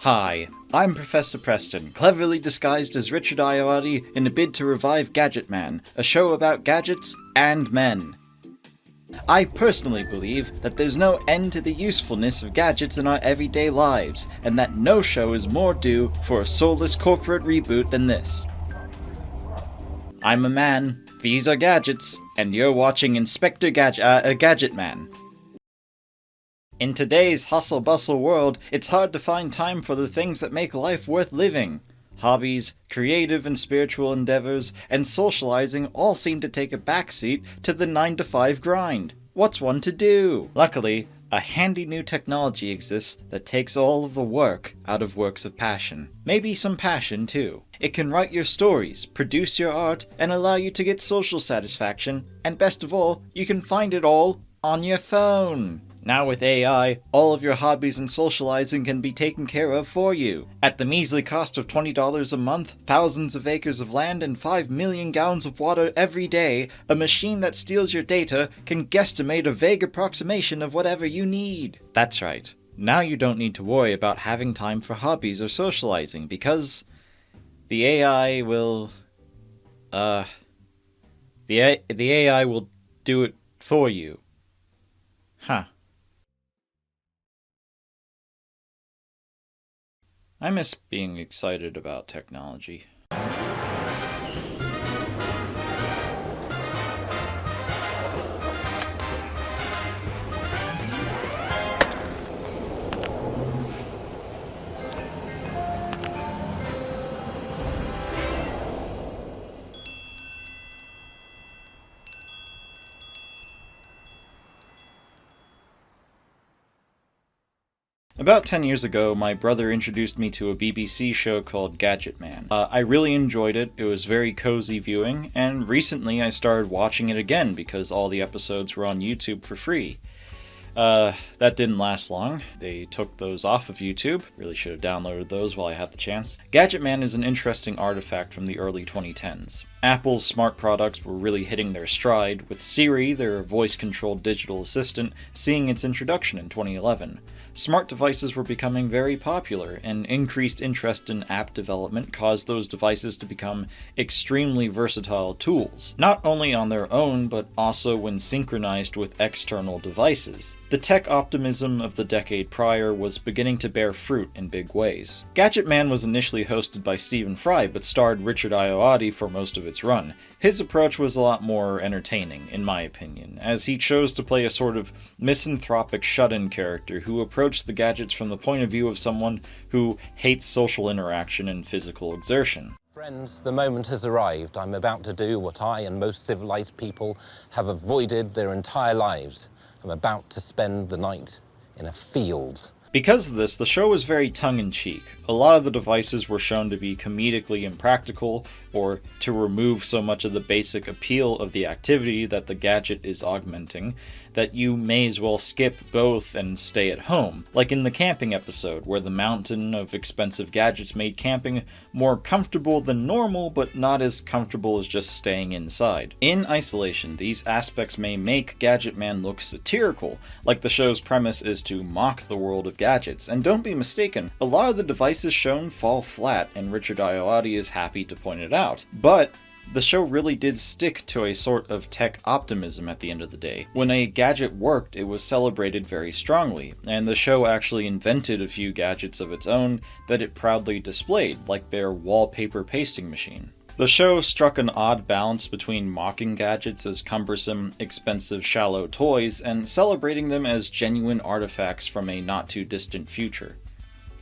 Hi, I'm Professor Preston, cleverly disguised as Richard Ayoade in a bid to revive Gadget Man, a show about gadgets and men. I personally believe that there's no end to the usefulness of gadgets in our everyday lives, and that no show is more due for a soulless corporate reboot than this. I'm a man, these are gadgets, and you're watching Inspector Gadget Man. In today's hustle-bustle world, it's hard to find time for the things that make life worth living. Hobbies, creative and spiritual endeavors, and socializing all seem to take a backseat to the 9-to-5 grind. What's one to do? Luckily, a handy new technology exists that takes all of the work out of works of passion. Maybe some passion, too. It can write your stories, produce your art, and allow you to get social satisfaction, and best of all, you can find it all on your phone. Now with AI, all of your hobbies and socializing can be taken care of for you. At the measly cost of $20 a month, thousands of acres of land, and 5 million gallons of water every day, a machine that steals your data can guesstimate a vague approximation of whatever you need. That's right. Now you don't need to worry about having time for hobbies or socializing, because the AI will... The AI will do it for you. Huh. I miss being excited about technology. About 10 years ago, my brother introduced me to a BBC show called Gadget Man. I really enjoyed it, it was very cozy viewing, and recently I started watching it again because all the episodes were on YouTube for free. That didn't last long. They took those off of YouTube. Really should have downloaded those while I had the chance. Gadget Man is an interesting artifact from the early 2010s. Apple's smart products were really hitting their stride, with Siri, their voice-controlled digital assistant, seeing its introduction in 2011. Smart devices were becoming very popular, and increased interest in app development caused those devices to become extremely versatile tools, not only on their own, but also when synchronized with external devices. The tech optimism of the decade prior was beginning to bear fruit in big ways. Gadget Man was initially hosted by Stephen Fry, but starred Richard Ayoade for most of its run. His approach was a lot more entertaining, in my opinion, as he chose to play a sort of misanthropic shut-in character who approached the gadgets from the point of view of someone who hates social interaction and physical exertion. Friends, the moment has arrived. I'm about to do what I and most civilized people have avoided their entire lives. I'm about to spend the night in a field. Because of this, the show was very tongue-in-cheek. A lot of the devices were shown to be comedically impractical, or to remove so much of the basic appeal of the activity that the gadget is augmenting, that you may as well skip both and stay at home. Like in the camping episode, where the mountain of expensive gadgets made camping more comfortable than normal, but not as comfortable as just staying inside. In isolation, these aspects may make Gadget Man look satirical, like the show's premise is to mock the world of gadgets, and don't be mistaken, a lot of the devices shown fall flat, and Richard Ayoade is happy to point it out. But the show really did stick to a sort of tech optimism at the end of the day. When a gadget worked, it was celebrated very strongly, and the show actually invented a few gadgets of its own that it proudly displayed, like their wallpaper pasting machine. The show struck an odd balance between mocking gadgets as cumbersome, expensive, shallow toys, and celebrating them as genuine artifacts from a not-too-distant future.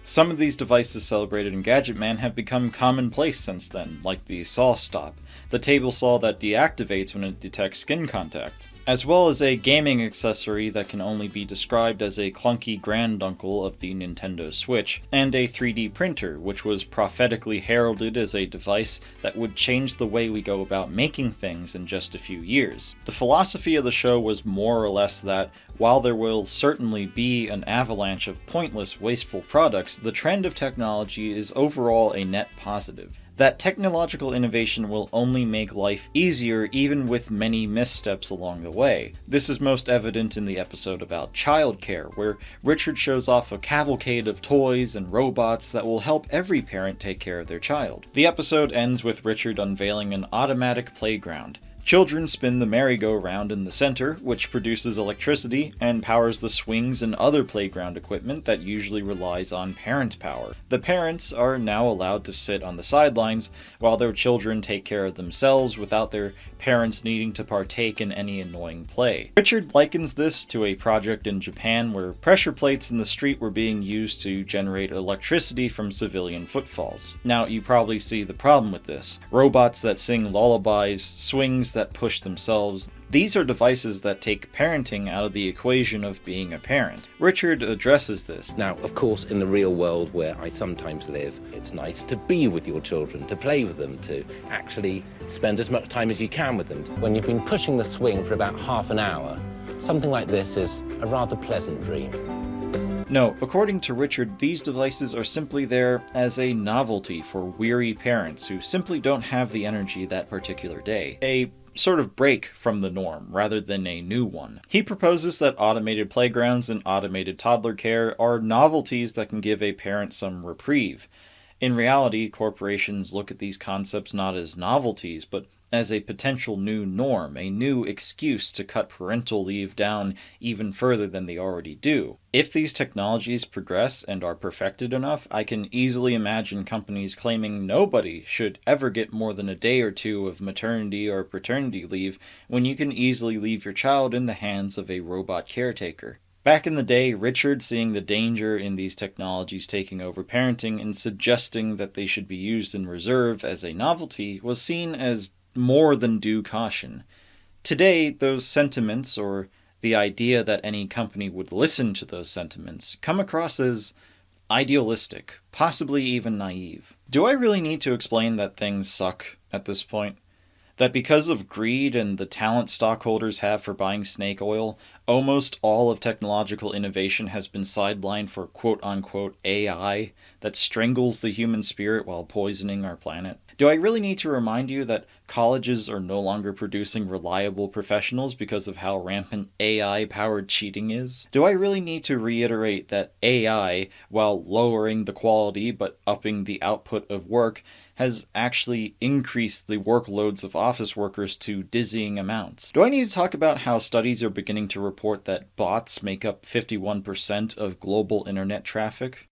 Some of these devices celebrated in Gadget Man have become commonplace since then, like the saw stop, the table saw that deactivates when it detects skin contact, as well as a gaming accessory that can only be described as a clunky granduncle of the Nintendo Switch, and a 3D printer, which was prophetically heralded as a device that would change the way we go about making things in just a few years. The philosophy of the show was more or less that, while there will certainly be an avalanche of pointless, wasteful products, the trend of technology is overall a net positive. that technological innovation will only make life easier even with many missteps along the way. This is most evident in the episode about childcare, where Richard shows off a cavalcade of toys and robots that will help every parent take care of their child. The episode ends with Richard unveiling an automatic playground. Children spin the merry-go-round in the center, which produces electricity and powers the swings and other playground equipment that usually relies on parent power. The parents are now allowed to sit on the sidelines while their children take care of themselves without their parents needing to partake in any annoying play. Richard likens this to a project in Japan where pressure plates in the street were being used to generate electricity from civilian footfalls. Now, you probably see the problem with this. Robots that sing lullabies, swings that push themselves. These are devices that take parenting out of the equation of being a parent. Richard addresses this. Now, of course, in the real world where I sometimes live, it's nice to be with your children, to play with them, to actually spend as much time as you can with them. When you've been pushing the swing for about half an hour, something like this is a rather pleasant dream. No, according to Richard, these devices are simply there as a novelty for weary parents who simply don't have the energy that particular day. A sort of break from the norm, rather than a new one. He proposes that automated playgrounds and automated toddler care are novelties that can give a parent some reprieve. In reality, corporations look at these concepts not as novelties, but as a potential new norm, a new excuse to cut parental leave down even further than they already do. If these technologies progress and are perfected enough, I can easily imagine companies claiming nobody should ever get more than a day or two of maternity or paternity leave when you can easily leave your child in the hands of a robot caretaker. Back in the day, Richard, seeing the danger in these technologies taking over parenting and suggesting that they should be used in reserve as a novelty, was seen as more than due caution. Today, those sentiments, or the idea that any company would listen to those sentiments, come across as idealistic, possibly even naive. Do I really need to explain that things suck at this point? That because of greed and the talent stockholders have for buying snake oil, almost all of technological innovation has been sidelined for quote-unquote AI that strangles the human spirit while poisoning our planet? Do I really need to remind you that colleges are no longer producing reliable professionals because of how rampant AI-powered cheating is? Do I really need to reiterate that AI, while lowering the quality but upping the output of work, has actually increased the workloads of office workers to dizzying amounts? Do I need to talk about how studies are beginning to report that bots make up 51% of global internet traffic?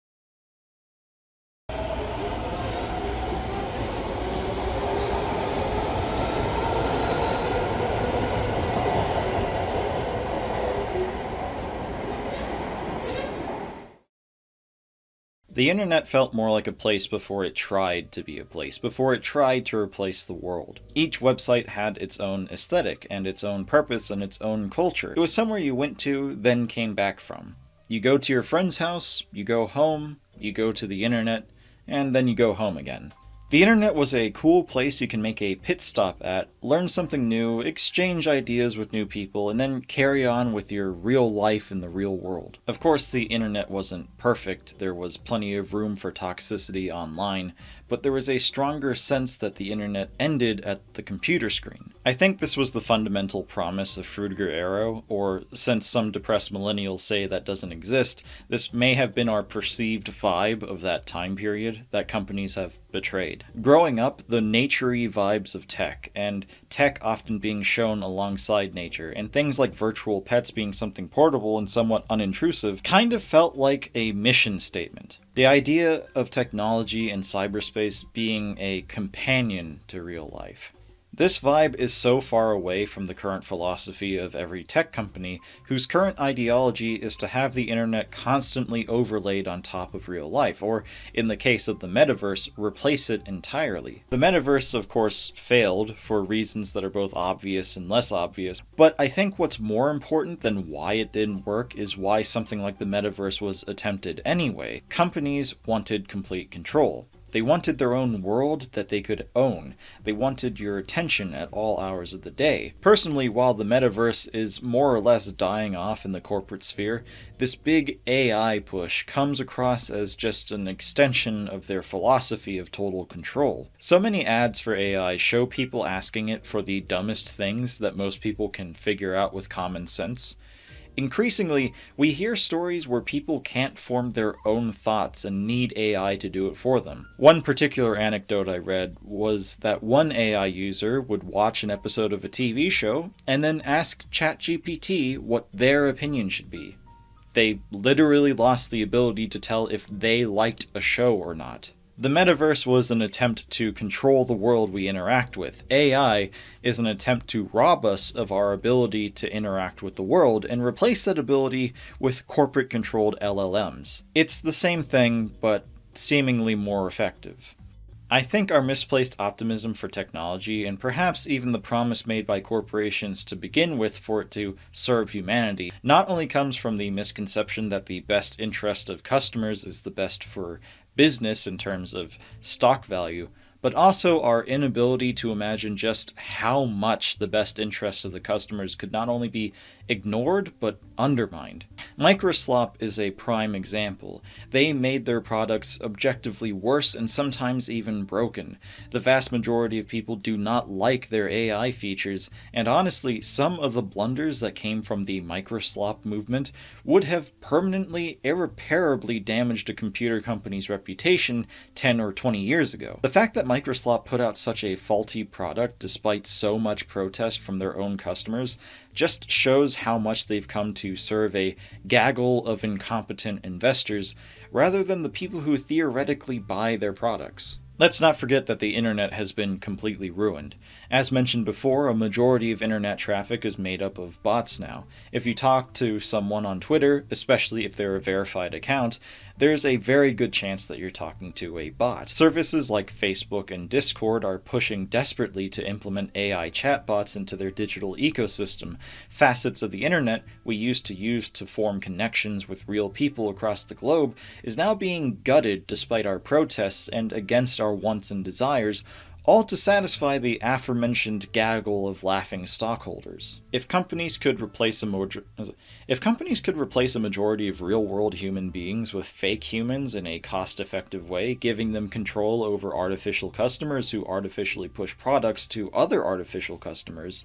The internet felt more like a place before it tried to be a place, before it tried to replace the world. Each website had its own aesthetic and its own purpose and its own culture. It was somewhere you went to, then came back from. You go to your friend's house, you go home, you go to the internet, and then you go home again. The internet was a cool place you can make a pit stop at, learn something new, exchange ideas with new people, and then carry on with your real life in the real world. Of course, the internet wasn't perfect. There was plenty of room for toxicity online, but there was a stronger sense that the internet ended at the computer screen. I think this was the fundamental promise of Fruitiger Arrow, or since some depressed millennials say that doesn't exist, this may have been our perceived vibe of that time period that companies have betrayed. Growing up, the nature-y vibes of tech, and tech often being shown alongside nature, and things like virtual pets being something portable and somewhat unintrusive, kind of felt like a mission statement. The idea of technology and cyberspace being a companion to real life. This vibe is so far away from the current philosophy of every tech company, whose current ideology is to have the internet constantly overlaid on top of real life, or, in the case of the metaverse, replace it entirely. The metaverse, of course, failed for reasons that are both obvious and less obvious, but I think what's more important than why it didn't work is why something like the metaverse was attempted anyway. Companies wanted complete control. They wanted their own world that they could own. They wanted your attention at all hours of the day. Personally, while the metaverse is more or less dying off in the corporate sphere, this big AI push comes across as just an extension of their philosophy of total control. So many ads for AI show people asking it for the dumbest things that most people can figure out with common sense. Increasingly, we hear stories where people can't form their own thoughts and need AI to do it for them. One particular anecdote I read was that one AI user would watch an episode of a TV show and then ask ChatGPT what their opinion should be. They literally lost the ability to tell if they liked a show or not. The metaverse was an attempt to control the world we interact with. AI is an attempt to rob us of our ability to interact with the world and replace that ability with corporate-controlled LLMs. It's the same thing, but seemingly more effective. I think our misplaced optimism for technology, and perhaps even the promise made by corporations to begin with for it to serve humanity, not only comes from the misconception that the best interest of customers is the best for business in terms of stock value, but also our inability to imagine just how much the best interests of the customers could not only be ignored, but undermined. Microslop is a prime example. They made their products objectively worse and sometimes even broken. The vast majority of people do not like their AI features, and honestly, some of the blunders that came from the Microslop movement would have permanently, irreparably damaged a computer company's reputation 10 or 20 years ago. The fact that Microslop put out such a faulty product despite so much protest from their own customers just shows how much they've come to serve a gaggle of incompetent investors rather than the people who theoretically buy their products. Let's not forget that the internet has been completely ruined. As mentioned before, a majority of internet traffic is made up of bots now. If you talk to someone on Twitter, especially if they're a verified account, there's a very good chance that you're talking to a bot. Services like Facebook and Discord are pushing desperately to implement AI chatbots into their digital ecosystem. Facets of the internet we used to use to form connections with real people across the globe is now being gutted despite our protests and against our wants and desires, all to satisfy the aforementioned gaggle of laughing stockholders. If companies could replace a majority of real-world human beings with fake humans in a cost-effective way, giving them control over artificial customers who artificially push products to other artificial customers,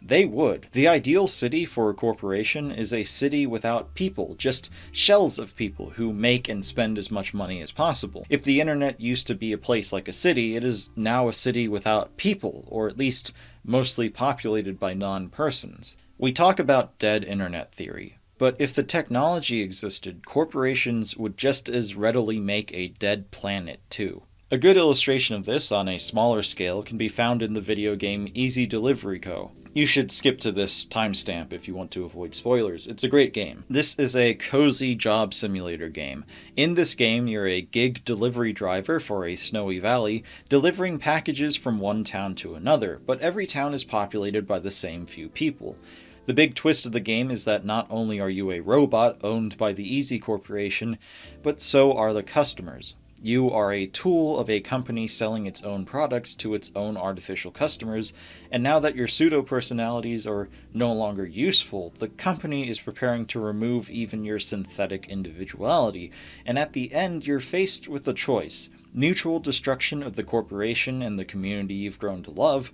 they would. The ideal city for a corporation is a city without people, just shells of people who make and spend as much money as possible. If the internet used to be a place like a city, it is now a city without people, or at least mostly populated by non-persons. We talk about dead internet theory, but if the technology existed, corporations would just as readily make a dead planet too. A good illustration of this on a smaller scale can be found in the video game Easy Delivery Co. You should skip to this timestamp if you want to avoid spoilers. It's a great game. This is a cozy job simulator game. In this game, you're a gig delivery driver for a snowy valley, delivering packages from one town to another, but every town is populated by the same few people. The big twist of the game is that not only are you a robot owned by the Easy Corporation, but so are the customers. You are a tool of a company selling its own products to its own artificial customers, and now that your pseudo-personalities are no longer useful, the company is preparing to remove even your synthetic individuality, and at the end you're faced with a choice: mutual destruction of the corporation and the community you've grown to love,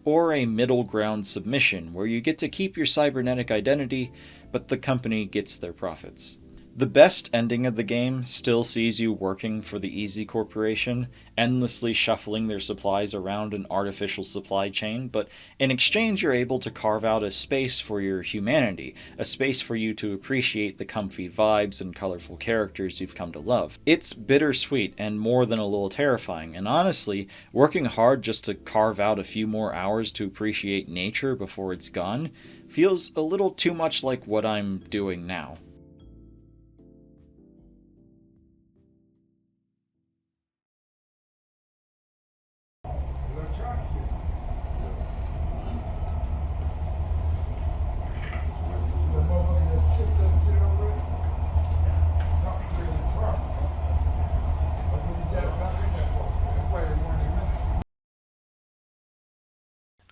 or a middle ground submission where you get to keep your cybernetic identity, but the company gets their profits. The best ending of the game still sees you working for the Easy Corporation, endlessly shuffling their supplies around an artificial supply chain, but in exchange you're able to carve out a space for your humanity, a space for you to appreciate the comfy vibes and colorful characters you've come to love. It's bittersweet and more than a little terrifying, and honestly, working hard just to carve out a few more hours to appreciate nature before it's gone feels a little too much like what I'm doing now.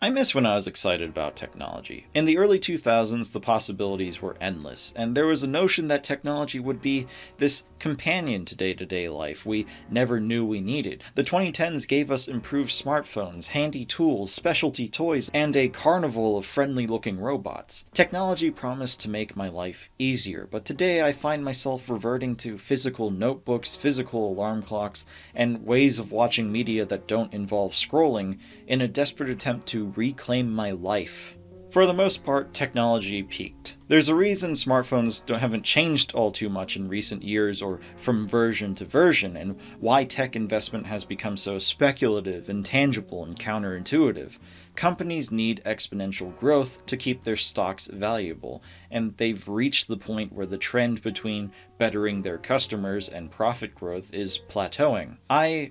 I miss when I was excited about technology. In the early 2000s, the possibilities were endless, and there was a notion that technology would be this companion to day-to-day life we never knew we needed. The 2010s gave us improved smartphones, handy tools, specialty toys, and a carnival of friendly-looking robots. Technology promised to make my life easier, but today I find myself reverting to physical notebooks, physical alarm clocks, and ways of watching media that don't involve scrolling in a desperate attempt to reclaim my life. For the most part, technology peaked. There's a reason smartphones haven't changed all too much in recent years or from version to version, and why tech investment has become so speculative, intangible, and counterintuitive. Companies need exponential growth to keep their stocks valuable, and they've reached the point where the trend between bettering their customers and profit growth is plateauing. I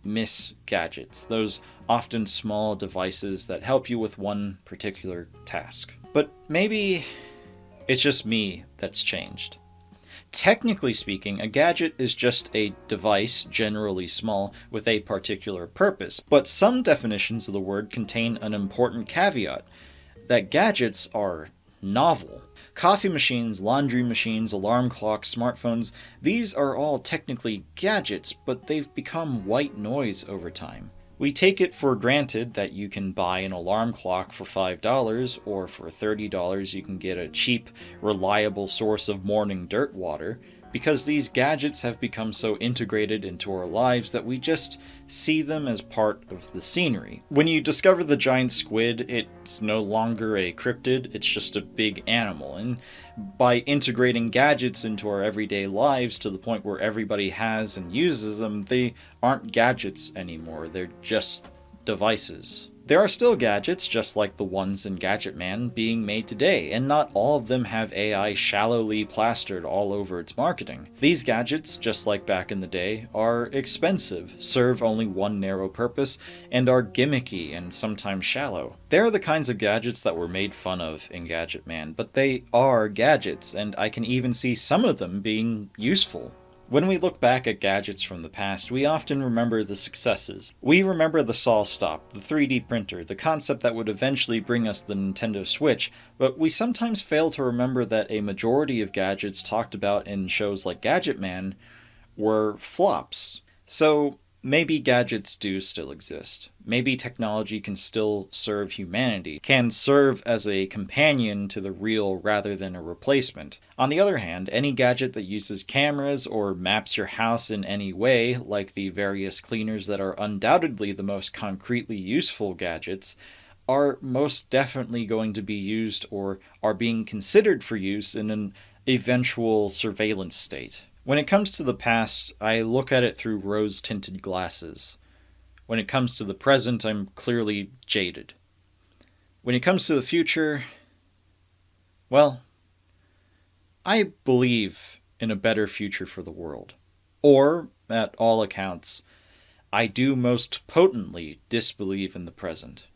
miss gadgets, those often small devices that help you with one particular task. But maybe it's just me that's changed. Technically speaking, a gadget is just a device, generally small, with a particular purpose, but some definitions of the word contain an important caveat, that gadgets are novel. Coffee machines, laundry machines, alarm clocks, smartphones, these are all technically gadgets, but they've become white noise over time. We take it for granted that you can buy an alarm clock for $5, or for $30 you can get a cheap, reliable source of morning dirt water, because these gadgets have become so integrated into our lives that we just see them as part of the scenery. When you discover the giant squid, it's no longer a cryptid, it's just a big animal, and by integrating gadgets into our everyday lives to the point where everybody has and uses them, they aren't gadgets anymore, they're just devices. There are still gadgets, just like the ones in Gadget Man, being made today, and not all of them have AI shallowly plastered all over its marketing. These gadgets, just like back in the day, are expensive, serve only one narrow purpose, and are gimmicky and sometimes shallow. They're the kinds of gadgets that were made fun of in Gadget Man, but they are gadgets, and I can even see some of them being useful. When we look back at gadgets from the past, we often remember the successes. We remember the SolStop, the 3D printer, the concept that would eventually bring us the Nintendo Switch, but we sometimes fail to remember that a majority of gadgets talked about in shows like Gadget Man were flops. So maybe gadgets do still exist. Maybe technology can still serve humanity, can serve as a companion to the real rather than a replacement. On the other hand, any gadget that uses cameras or maps your house in any way, like the various cleaners that are undoubtedly the most concretely useful gadgets, are most definitely going to be used or are being considered for use in an eventual surveillance state. When it comes to the past, I look at it through rose-tinted glasses. When it comes to the present, I'm clearly jaded. When it comes to the future, well, I believe in a better future for the world. Or, at all accounts, I do most potently disbelieve in the present.